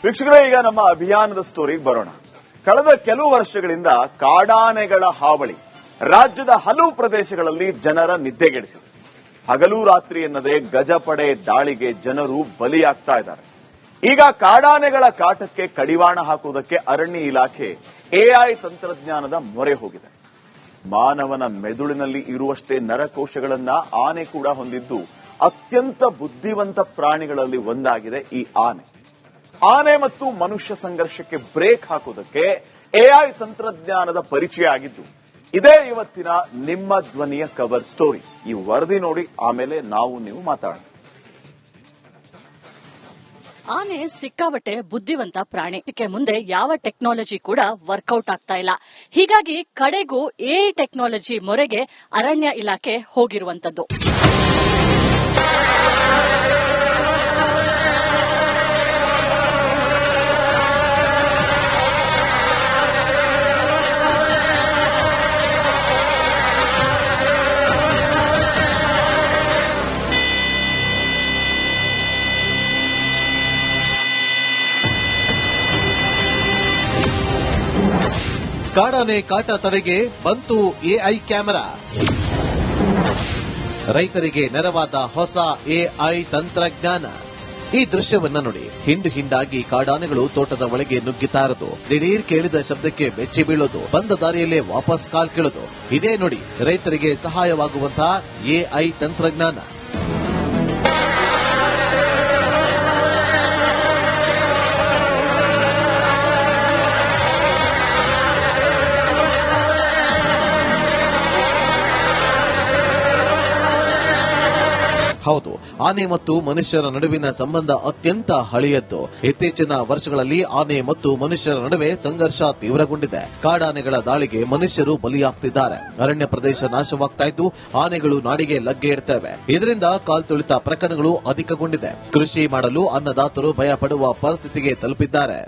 ವೀಕ್ಷಕರೇ, ಈಗ ನಮ್ಮ ಅಭಿಯಾನದ ಸ್ಟೋರಿಗೆ ಬರೋಣ. ಕಳೆದ ಕೆಲವು ವರ್ಷಗಳಿಂದ ಕಾಡಾನೆಗಳ ಹಾವಳಿ ರಾಜ್ಯದ ಹಲವು ಪ್ರದೇಶಗಳಲ್ಲಿ ಜನರ ನಿದ್ದೆಗೆಡಿಸಿದೆ. ಹಗಲು ರಾತ್ರಿ ಎನ್ನದೇ ಗಜಪಡೆ ದಾಳಿಗೆ ಜನರು ಬಲಿಯಾಗ್ತಾ ಇದ್ದಾರೆ. ಈಗ ಕಾಡಾನೆಗಳ ಕಾಟಕ್ಕೆ ಕಡಿವಾಣ ಹಾಕುವುದಕ್ಕೆ ಅರಣ್ಯ ಇಲಾಖೆ ಎಐ ತಂತ್ರಜ್ಞಾನದ ಮೊರೆ ಹೋಗಿದೆ. ಮಾನವನ ಮೆದುಳಿನಲ್ಲಿ ಇರುವಷ್ಟೇ ನರಕೋಶಗಳನ್ನ ಆನೆ ಕೂಡ ಹೊಂದಿದ್ದು ಅತ್ಯಂತ ಬುದ್ಧಿವಂತ ಪ್ರಾಣಿಗಳಲ್ಲಿ ಒಂದಾಗಿದೆ ಈ ಆನೆ. ಆನೆ ಮತ್ತು ಮನುಷ್ಯ ಸಂಘರ್ಷಕ್ಕೆ ಬ್ರೇಕ್ ಹಾಕುವುದಕ್ಕೆ ಎಐ ತಂತ್ರಜ್ಞಾನದ ಪರಿಚಯ ಆಗಿದ್ದು ಇದೇ ಇವತ್ತಿನ ನಿಮ್ಮ ಧ್ವನಿಯ ಕವರ್ ಸ್ಟೋರಿ. ಈ ವರದಿ ನೋಡಿ, ಆಮೇಲೆ ನೀವು ಮಾತಾಡೋಣ. ಆನೆ ಸಿಕ್ಕಾಪಟ್ಟೆ ಬುದ್ಧಿವಂತ ಪ್ರಾಣಿ. ಇದಕ್ಕೆ ಮುಂದೆ ಯಾವ ಟೆಕ್ನಾಲಜಿ ಕೂಡ ವರ್ಕೌಟ್ ಆಗ್ತಾ ಇಲ್ಲ. ಹೀಗಾಗಿ ಕಡೆಗೂ ಎಐ ಟೆಕ್ನಾಲಜಿ ಮೊರೆಗೆ ಅರಣ್ಯ ಇಲಾಖೆ ಹೋಗಿರುವಂತದ್ದು. ಕಾಡಾನೆ ಕಾಟ ತಡೆಗೆ ಬಂತು ಎಐ ಕ್ಯಾಮೆರಾ. ರೈತರಿಗೆ ನೆರವಾದ ಹೊಸ ಎಐ ತಂತ್ರಜ್ಞಾನ. ಈ ದೃಶ್ಯವನ್ನ ನೋಡಿ. ಹಿಂಡಾಗಿ ಕಾಡಾನೆಗಳು ತೋಟದ ಒಳಗೆ ನುಗ್ಗಿತಾ ಇರೋದು, ದಿಢೀರ್ ಕೇಳಿದ ಶಬ್ದಕ್ಕೆ ಬೆಚ್ಚಿ ಬೀಳೋದು, ಬಂದ ದಾರಿಯಲ್ಲೇ ವಾಪಸ್ ಕಾಲ್ ಕೀಳೋದು. ಇದೇ ನೋಡಿ ರೈತರಿಗೆ ಸಹಾಯವಾಗುವಂತಹ ಎಐ ತಂತ್ರಜ್ಞಾನ. ಹೌದು, ಆನೆ ಮತ್ತು ಮನುಷ್ಯರ ನಡುವಿನ ಸಂಬಂಧ ಅತ್ಯಂತ ಹಳೆಯದ್ದು. ಇತ್ತೀಚಿನ ವರ್ಷಗಳಲ್ಲಿ ಆನೆ ಮತ್ತು ಮನುಷ್ಯರ ನಡುವೆ ಸಂಘರ್ಷ ತೀವ್ರಗೊಂಡಿದೆ. ಕಾಡಾನೆಗಳ ದಾಳಿಗೆ ಮನುಷ್ಯರು ಬಲಿಯಾಗ್ತಿದ್ದಾರೆ. ಅರಣ್ಯ ಪ್ರದೇಶ ನಾಶವಾಗ್ತಾ ಇದ್ದು ಆನೆಗಳು ನಾಡಿಗೆ ಲಗ್ಗೆ ಇಡ್ತವೆ. ಇದರಿಂದ ಕಾಲ್ತುಳಿತ ಪ್ರಕರಣಗಳು ಅಧಿಕಗೊಂಡಿದೆ. ಕೃಷಿ ಮಾಡಲು ಅನ್ನದಾತರು ಭಯ ಪಡುವ ಪರಿಸ್ಥಿತಿಗೆ ತಲುಪಿದ್ದಾರೆ.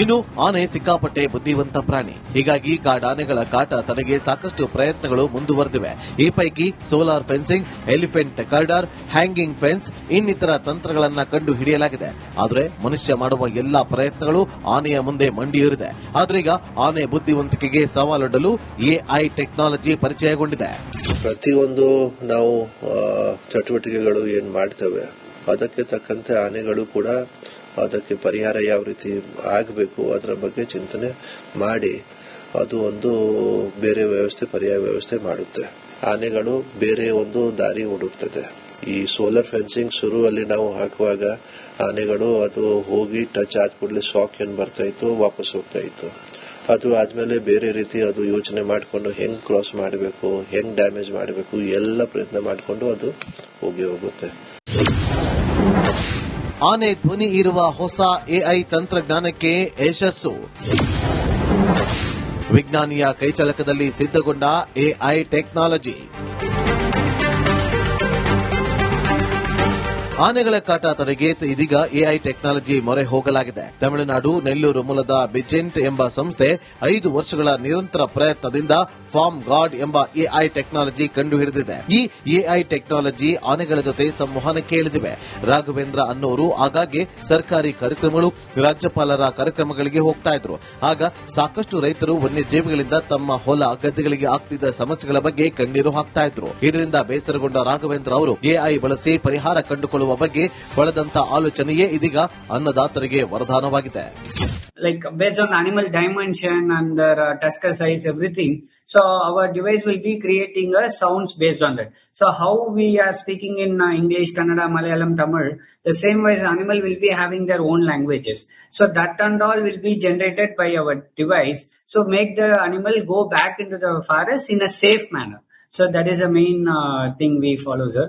ಇನ್ನು ಆನೆ ಸಿಕ್ಕಾಪಟ್ಟೆ ಬುದ್ಧಿವಂತ ಪ್ರಾಣಿ. ಹೀಗಾಗಿ ಕಾಡಾನೆಗಳ ಕಾಟ ತಡೆಗೆ ಸಾಕಷ್ಟು ಪ್ರಯತ್ನಗಳು ಮುಂದುವರೆದಿವೆ. ಈ ಪೈಕಿ solar fencing, elephant cadre, hanging fence ಇನ್ನಿತರ ತಂತ್ರಗಳನ್ನ ಕಂಡು ಹಿಡಿಯಲಾಗಿದೆ. ಆದರೆ ಮನುಷ್ಯ ಮಾಡುವ ಎಲ್ಲಾ ಪ್ರಯತ್ನಗಳು ಆನೆಯ ಮುಂದೆ ಮಂಡಿಯೂರಿದೆ. ಆದ್ರೀಗ ಆನೆ ಬುದ್ಧಿವಂತಿಕೆಗೆ ಸವಾಲೊಡ್ಡಲು ಎಐ ಟೆಕ್ನಾಲಜಿ ಪರಿಚಯಗೊಂಡಿದೆ. ಪ್ರತಿಯೊಂದು ನಾವು ಚಟುವಟಿಕೆಗಳು ಏನ್ ಮಾಡ್ತೇವೆ ಅದಕ್ಕೆ ತಕ್ಕಂತೆ ಆನೆಗಳು ಕೂಡ ಅದಕ್ಕೆ ಪರಿಹಾರ ಯಾವ ರೀತಿ ಆಗಬೇಕು ಅದರ ಬಗ್ಗೆ ಚಿಂತನೆ ಮಾಡಿ ಅದು ಒಂದು ಬೇರೆ ವ್ಯವಸ್ಥೆ, ಪರ್ಯಾಯ ವ್ಯವಸ್ಥೆ ಮಾಡುತ್ತೆ. ಆನೆಗಳು ಬೇರೆ ಒಂದು ದಾರಿ ಹುಡುಕ್ತದೆ. ಈ ಸೋಲಾರ್ ಫೆನ್ಸಿಂಗ್ ಶುರುವಲ್ಲಿ ನಾವು ಹಾಕುವಾಗ ಆನೆಗಳು ಅದು ಹೋಗಿ ಟಚ್ ಆದ ಕೂಡಲೇ ಶಾಕ್ ಏನ್ ಬರ್ತಾ ಇತ್ತು, ವಾಪಸ್ ಹೋಗ್ತಾ ಇತ್ತು. ಅದು ಆದ್ಮೇಲೆ ಬೇರೆ ರೀತಿ ಅದು ಯೋಚನೆ ಮಾಡಿಕೊಂಡು ಹೆಂಗ್ ಕ್ರಾಸ್ ಮಾಡಬೇಕು, ಹೆಂಗ್ ಡ್ಯಾಮೇಜ್ ಮಾಡಬೇಕು ಎಲ್ಲ ಪ್ರಯತ್ನ ಮಾಡಿಕೊಂಡು ಅದು ಹೋಗುತ್ತೆ. ಆನೆ ಧ್ವನಿ ಇರುವ ಹೊಸ ಎಐ ತಂತ್ರಜ್ಞಾನಕ್ಕೆ ಯಶಸ್ಸು. ವಿಜ್ಞಾನಿಯ ಕೈಚಳಕದಲ್ಲಿ ಸಿದ್ಧಗೊಂಡ ಎಐ ಟೆಕ್ನಾಲಜಿ. ಆನೆಗಳ ಕಾಟ ತಡೆಗೆ ಇದೀಗ ಎಐ ಟೆಕ್ನಾಲಜಿ ಮೊರೆ ಹೋಗಲಾಗಿದೆ. ತಮಿಳುನಾಡು ನೆಲ್ಲೂರು ಮೂಲದ ಬಿಜೆಂಟ್ ಎಂಬ ಸಂಸ್ಥೆ 5 ವರ್ಷಗಳ ನಿರಂತರ ಪ್ರಯತ್ನದಿಂದ ಫಾರ್ಮ್ ಗಾರ್ಡ್ ಎಂಬ ಎಐ ಟೆಕ್ನಾಲಜಿ ಕಂಡುಹಿಡಿದಿದೆ. ಈ ಎಐ ಟೆಕ್ನಾಲಜಿ ಆನೆಗಳ ಜೊತೆ ಸಂವಹನಕ್ಕೆ ಇಳಿದಿವೆ. ರಾಘವೇಂದ್ರ ಅನ್ನೋರು ಆಗಾಗ್ಗೆ ಸರ್ಕಾರಿ ಕಾರ್ಯಕ್ರಮಗಳು, ರಾಜ್ಯಪಾಲರ ಕಾರ್ಯಕ್ರಮಗಳಿಗೆ ಹೋಗ್ತಾ ಇದ್ರು. ಆಗ ಸಾಕಷ್ಟು ರೈತರು ವನ್ಯಜೀವಿಗಳಿಂದ ತಮ್ಮ ಹೊಲ ಗದ್ದೆಗಳಿಗೆ ಆಗ್ತಿದ್ದ ಸಮಸ್ಯೆಗಳ ಬಗ್ಗೆ ಕಣ್ಣೀರು ಹಾಕ್ತಾ ಇದ್ರು. ಇದರಿಂದ ಬೇಸರಗೊಂಡ ರಾಘವೇಂದ್ರ ಅವರು ಎಐ ಬಳಸಿ ಪರಿಹಾರ ಕಂಡುಕೊಳ್ಳುವ ಬಗ್ಗೆ ಬಳದಂತ ಆಲೋಚನೆಯೇ ಇದೀಗ ಅನ್ನದಾತರಿಗೆ ವರದಾನವಾಗಿದೆ. Like based on animal dimension and their tusker size, everything. So our device will be creating a sounds based on that. So how we are speaking in English, Kannada, Malayalam, Tamil, the same way animal will be having their own languages. So that and all will be generated by our device. So make the animal go back into the forest in a safe manner. So that is the main thing we follow, sir.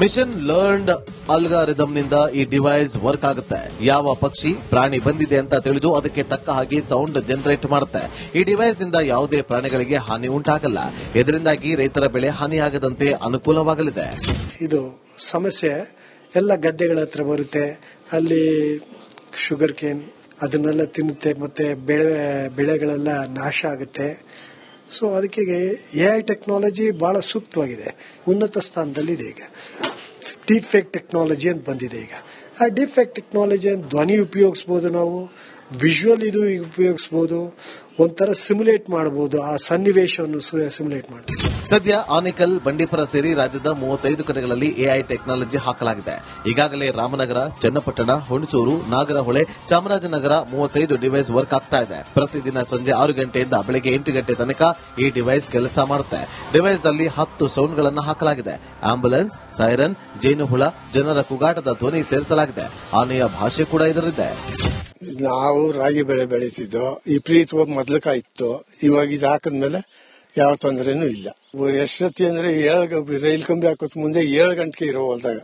Machine learned ಅಲ್ಗಾರಿದಮ್ನಿಂದ ಈ device work ಆಗುತ್ತೆ. ಯಾವ ಪಕ್ಷಿ ಪ್ರಾಣಿ ಬಂದಿದೆ ಅಂತ ತಿಳಿದು ಅದಕ್ಕೆ ತಕ್ಕ ಹಾಗೆ ಸೌಂಡ್ ಜನರೇಟ್ ಮಾಡುತ್ತೆ. ಈ ಡಿವೈಸ್ ನಿಂದ ಯಾವುದೇ ಪ್ರಾಣಿಗಳಿಗೆ ಹಾನಿ ಉಂಟಾಗಲ್ಲ. ಇದರಿಂದಾಗಿ ರೈತರ ಬೆಳೆ ಹಾನಿಯಾಗದಂತೆ ಅನುಕೂಲವಾಗಲಿದೆ. ಇದು ಸಮಸ್ಯೆ ಎಲ್ಲ ಗದ್ದೆಗಳ ಹತ್ರ ಬರುತ್ತೆ. ಅಲ್ಲಿ ಶುಗರ್ ಕೇನ್ ಅದನ್ನೆಲ್ಲ ತಿನ್ನುತ್ತೆ, ಮತ್ತೆ ಬೆಳೆಗಳೆಲ್ಲ ನಾಶ ಆಗುತ್ತೆ. ಸೊ ಅದಕ್ಕೆ ಎಐ ಟೆಕ್ನಾಲಜಿ ಬಹಳ ಸೂಕ್ತವಾಗಿದೆ, ಉನ್ನತ ಸ್ಥಾನದಲ್ಲಿದೆ. ಈಗ ಡೀಪ್ ಫೇಕ್ ಟೆಕ್ನಾಲಜಿ ಅಂತ ಬಂದಿದೆ. ಈಗ ಆ ಡೀಪ್ ಫೇಕ್ ಟೆಕ್ನಾಲಜಿ ಧ್ವನಿ ಉಪಯೋಗಿಸಬಹುದು, ನಾವು ವಿಜುವಲ್ ಇದು ಉಪಯೋಗಿಸಬಹುದು, ಒಂಥರ ಸಿಮ್ಯುಲೇಟ್ ಮಾಡಬಹುದು, ಆ ಸನ್ನಿವೇಶವನ್ನು ಸಿಮ್ಯುಲೇಟ್ ಮಾಡಬಹುದು. ಸದ್ಯ ಆನೇಕಲ್, ಬಂಡೀಪುರ ಸೇರಿ ರಾಜ್ಯದ 35 ಕಡೆಗಳಲ್ಲಿ ಎಐ ಟೆಕ್ನಾಲಜಿ ಹಾಕಲಾಗಿದೆ. ಈಗಾಗಲೇ ರಾಮನಗರ, ಚನ್ನಪಟ್ಟಣ, ಹುಣಸೂರು, ನಾಗರಹೊಳೆ, ಚಾಮರಾಜನಗರ 35 ಡಿವೈಸ್ ವರ್ಕ್ ಆಗ್ತಾ ಇದೆ. ಪ್ರತಿದಿನ ಸಂಜೆ 6 ಗಂಟೆಯಿಂದ ಬೆಳಗ್ಗೆ 8 ಗಂಟೆ ತನಕ ಈ ಡಿವೈಸ್ ಕೆಲಸ ಮಾಡುತ್ತೆ. ಡಿವೈಸ್ ನಲ್ಲಿ 10 ಸೌಂಡ್ಗಳನ್ನು ಹಾಕಲಾಗಿದೆ. ಆಂಬ್ಯುಲೆನ್ಸ್, ಸೈರನ್, ಜೇನುಹುಳ, ಜನರ ಕೂಗಾಟದ ಧ್ವನಿ ಸೇರಿಸಲಾಗಿದೆ. ಆನೆಯ ಭಾಷೆ ಕೂಡ ಇದರಿದೆ. ನಾವು ರಾಗಿ ಬೆಳೆ ಬೆಳೀತಿದ್ದೋ, ಈ ಪ್ರೀತಿ ಮೊದಲಕ ಇತ್ತು. ಇವಾಗ ಇದು ಹಾಕಿದ್ಮೇಲೆ ಯಾವ ತೊಂದರೆನೂ ಇಲ್ಲ. ಎಷ್ಟೊತ್ತಿ ಅಂದ್ರೆ ರೈಲ್ ಕಂಬಿ ಹಾಕೋತ್ ಮುಂದೆ 7 ಗಂಟೆಗೆ ಇರೋ ಹೊಲ್ದಾಗ.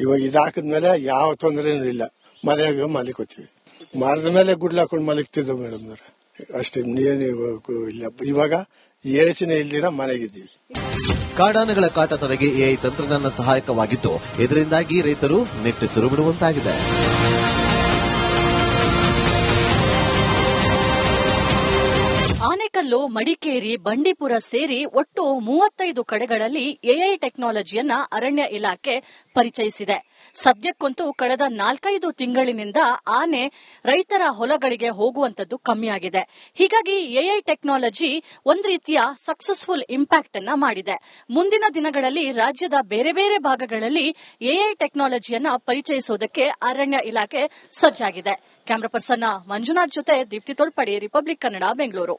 ಇವಾಗ ಇದು ಹಾಕಿದ್ಮೇಲೆ ಯಾವ ತೊಂದರೆನೂ ಇಲ್ಲ. ಮನೆಯಾಗ ಮಲಿಕೋತೀವಿ. ಮರದ ಮೇಲೆ ಗುಡ್ಲ ಹಾಕೊಂಡು ಮಲಗ್ತಿದ್ದೋ ಮೇಡಮ್ ಅವ್ರೆ, ಅಷ್ಟೇ. ಇಲ್ಲ, ಇವಾಗ ಯೋಚನೆ ಇಲ್ದಿರ ಮನೆಗಿದ್ದೀವಿ. ಕಾಡಾನೆಗಳ ಕಾಟ ತಡೆಗೆ ಎಐ ತಂತ್ರಜ್ಞಾನ ಸಹಾಯಕವಾಗಿದ್ದು, ಇದರಿಂದಾಗಿ ರೈತರು ನಿಟ್ಟುಸಿರು ಬಿಡುವಂತಾಗಿದೆ. ಆನೇಕಲ್ಲು, ಮಡಿಕೇರಿ, ಬಂಡೀಪುರ ಸೇರಿ ಒಟ್ಟು 35 ಕಡೆಗಳಲ್ಲಿ ಎಐ ಟೆಕ್ನಾಲಜಿಯನ್ನ ಅರಣ್ಯ ಇಲಾಖೆ ಪರಿಚಯಿಸಿದೆ. ಸದ್ಯಕ್ಕಂತೂ ಕಳೆದ 4-5 ತಿಂಗಳಿನಿಂದ ಆನೆ ರೈತರ ಹೊಲಗಳಿಗೆ ಹೋಗುವಂತದ್ದು ಕಮ್ಮಿಯಾಗಿದೆ. ಹೀಗಾಗಿ ಎಐ ಟೆಕ್ನಾಲಜಿ ಒಂದ್ ರೀತಿಯ ಸಕ್ಸಸ್ಫುಲ್ ಇಂಪ್ಯಾಕ್ಟ್ ಅನ್ನ ಮಾಡಿದೆ. ಮುಂದಿನ ದಿನಗಳಲ್ಲಿ ರಾಜ್ಯದ ಬೇರೆ ಬೇರೆ ಭಾಗಗಳಲ್ಲಿ ಎಐ ಟೆಕ್ನಾಲಜಿಯನ್ನ ಪರಿಚಯಿಸುವುದಕ್ಕೆ ಅರಣ್ಯ ಇಲಾಖೆ ಸಜ್ಜಾಗಿದೆ. ಕ್ಯಾಮರಾ ಪರ್ಸನ್ ಮಂಜುನಾಥ್ ಜೊತೆ ದೀಪ್ತಿ ತೊಳ್ಪಡಿ, ರಿಪಬ್ಲಿಕ್ ಕನ್ನಡ, ಬೆಂಗಳೂರು.